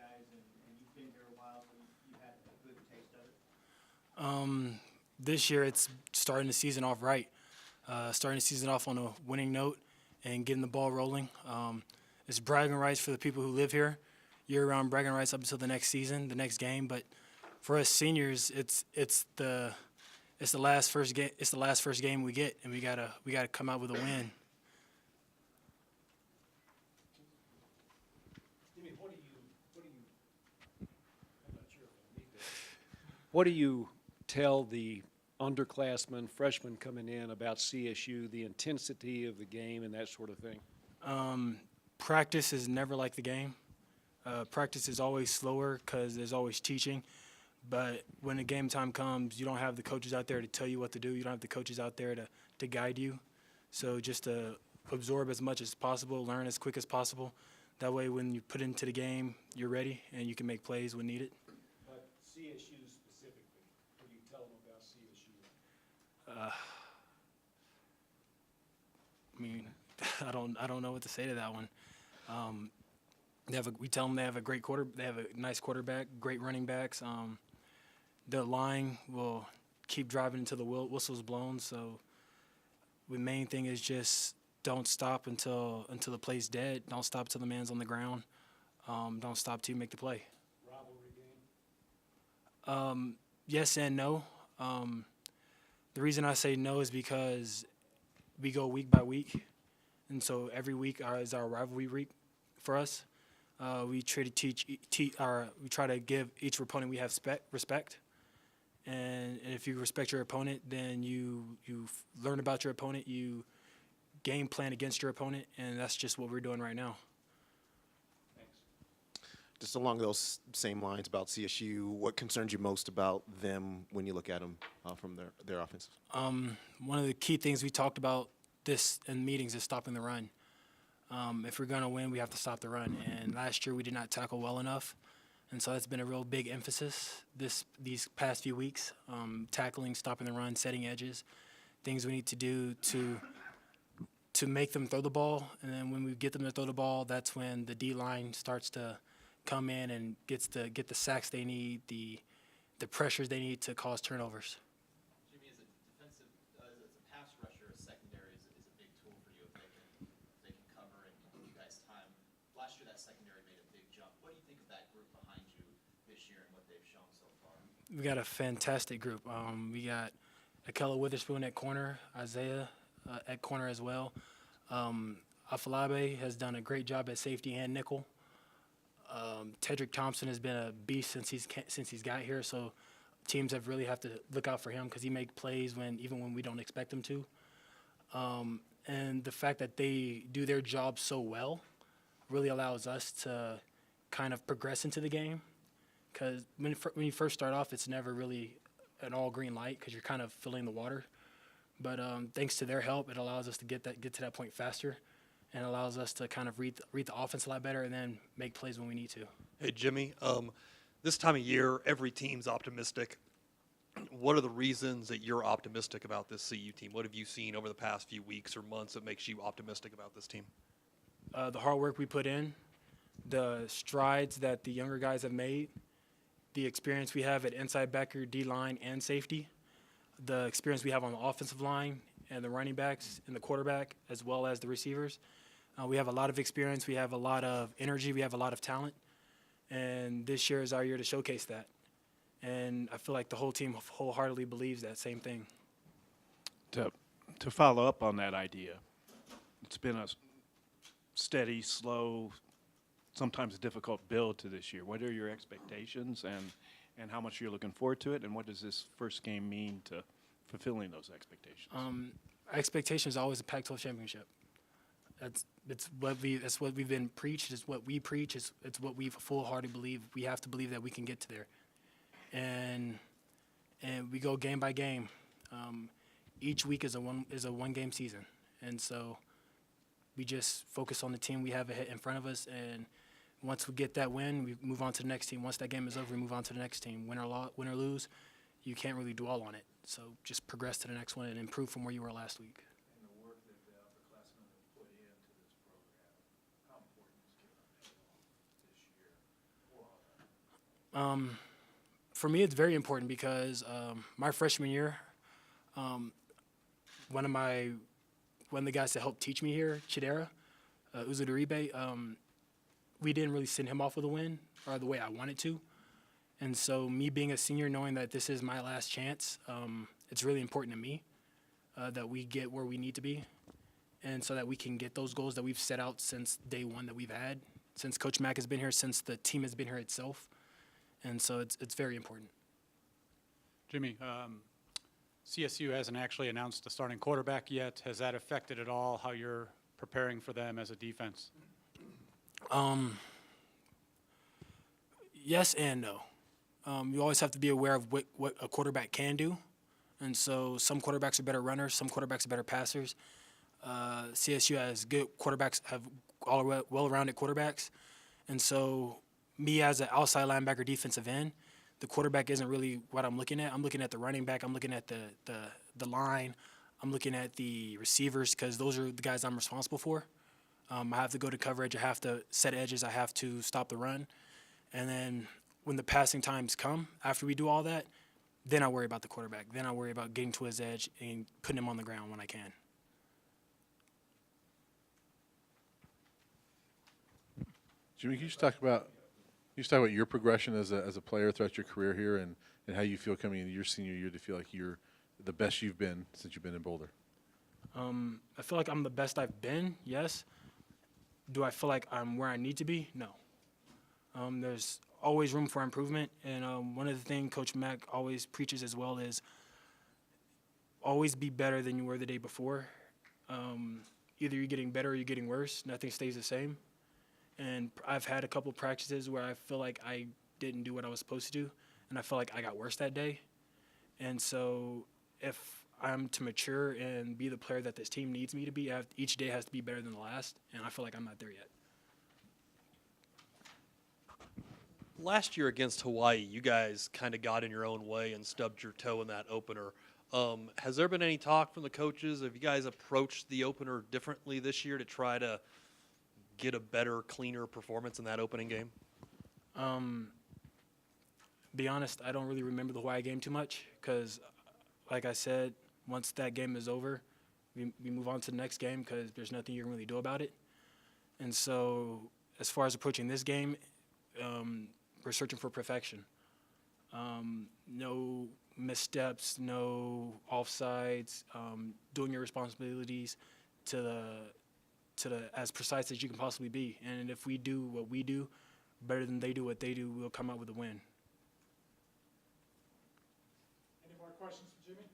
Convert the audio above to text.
guys, and you've been here a while, so you had a good taste of it? This year it's starting the season off right, starting the season off on a winning note and getting the ball rolling. It's bragging rights for the people who live here, year-round bragging rights up until the next season, the next game. But for us seniors, it's the last first game. It's the last first game we get, and we gotta come out with a win. Jimmie, I'm not sure if I need this. What do you tell the underclassmen, freshmen coming in about CSU, the intensity of the game and that sort of thing? Practice is never like the game. Practice is always slower because there's always teaching. But when the game time comes, you don't have the coaches out there to tell you what to do. You don't have the coaches out there to guide you. So just to absorb as much as possible, learn as quick as possible. That way when you put into the game, you're ready and you can make plays when needed. But CSU specifically, what do you tell them about CSU? I mean, I don't know what to say to that one. We tell them they have a great they have a nice quarterback, great running backs. The line will keep driving until the whistle's blown. So the main thing is just don't stop until the play's dead. Don't stop till the man's on the ground. Don't stop till you make the play. Rivalry game? Yes and no. The reason I say no is because we go week by week, and so every week is our rivalry week for us. We try to give each opponent we have respect, and if you respect your opponent, then you learn about your opponent, you game plan against your opponent, and that's just what we're doing right now. Thanks. Just along those same lines about CSU, what concerns you most about them when you look at them from their offense? One of the key things we talked about this in meetings is stopping the run. If we're going to win, we have to stop the run. And last year we did not tackle well enough. And so that's been a real big emphasis these past few weeks, tackling, stopping the run, setting edges, things we need to do to make them throw the ball. And then when we get them to throw the ball, that's when the D-line starts to come in and get the sacks they need, the pressures they need to cause turnovers. Jimmie, as a defensive, as a pass rusher, a secondary is a big tool for you if they can cover and give you guys time. Last year, that secondary made a big jump. What do you think of that group behind you this year and what they've shown so far? We got a fantastic group. We got Akella Witherspoon at corner, Isaiah at corner as well. Afalabe has done a great job at safety and nickel. Tedrick Thompson has been a beast since he's got here, so teams really have to look out for him because he makes plays even when we don't expect him to. And the fact that they do their job so well really allows us to kind of progress into the game. Because when you first start off, it's never really an all green light because you're kind of filling the water. But thanks to their help, it allows us to get to that point faster, and allows us to kind of read the offense a lot better and then make plays when we need to. Hey, Jimmie, this time of year, every team's optimistic. What are the reasons that you're optimistic about this CU team? What have you seen over the past few weeks or months that makes you optimistic about this team? The hard work we put in, the strides that the younger guys have made, the experience we have at inside backer, D-line, and safety, the experience we have on the offensive line and the running backs and the quarterback, as well as the receivers. We have a lot of experience. We have a lot of energy. We have a lot of talent. And this year is our year to showcase that. And I feel like the whole team wholeheartedly believes that same thing. To follow up on that idea, it's been a steady, slow, sometimes difficult build to this year. What are your expectations and how much you're looking forward to it, and what does this first game mean to fulfilling those expectations? Our expectation is always a Pac-12 championship. That's what we've been preached. It's what we preach. It's what we full-heartedly believe. We have to believe that we can get to there, and we go game by game. Each week is a one-game season, and so we just focus on the team we have in front of us. And once we get that win, we move on to the next team. Once that game is over, we move on to the next team. Win or lose, you can't really dwell on it. So just progress to the next one and improve from where you were last week. And the work that the upperclassmen have put into this program, how important is getting on the hill this year for all For me, it's very important because my freshman year, one of the guys that helped teach me here, Chidera, Uzuduribe, we didn't really send him off with a win or the way I wanted to. And so me being a senior, knowing that this is my last chance, it's really important to me that we get where we need to be and so that we can get those goals that we've set out since day one that we've had, since Coach Mack has been here, since the team has been here itself. And so it's very important. Jimmy, CSU hasn't actually announced a starting quarterback yet. Has that affected at all how you're preparing for them as a defense? Yes and no. You always have to be aware of what a quarterback can do. And so some quarterbacks are better runners, some quarterbacks are better passers. CSU has good quarterbacks, have all well-rounded quarterbacks. And so me as an outside linebacker defensive end, the quarterback isn't really what I'm looking at. I'm looking at the running back. I'm looking at the line. I'm looking at the receivers because those are the guys I'm responsible for. I have to go to coverage. I have to set edges. I have to stop the run. And then when the passing times come, after we do all that, then I worry about the quarterback. Then I worry about getting to his edge and putting him on the ground when I can. Jimmy, can you just talk about your progression as a player throughout your career here and how you feel coming into your senior year to feel like you're the best you've been since you've been in Boulder? I feel like I'm the best I've been, yes. Do I feel like I'm where I need to be? No. There's always room for improvement, and one of the things Coach Mack always preaches as well is always be better than you were the day before. Either you're getting better or you're getting worse. Nothing stays the same. And I've had a couple practices where I feel like I didn't do what I was supposed to do, and I feel like I got worse that day. And so if I'm to mature and be the player that this team needs me to be, each day has to be better than the last, and I feel like I'm not there yet. Last year against Hawaii, you guys kind of got in your own way and stubbed your toe in that opener. Has there been any talk from the coaches? Have you guys approached the opener differently this year to try to get a better, cleaner performance in that opening game? Be honest, I don't really remember the Hawaii game too much because, like I said, once that game is over, we move on to the next game because there's nothing you can really do about it. And so as far as approaching this game, we're searching for perfection. No missteps, no offsides, doing your responsibilities to the as precise as you can possibly be. And if we do what we do better than they do what they do, we'll come out with a win. Any more questions for Jimmy?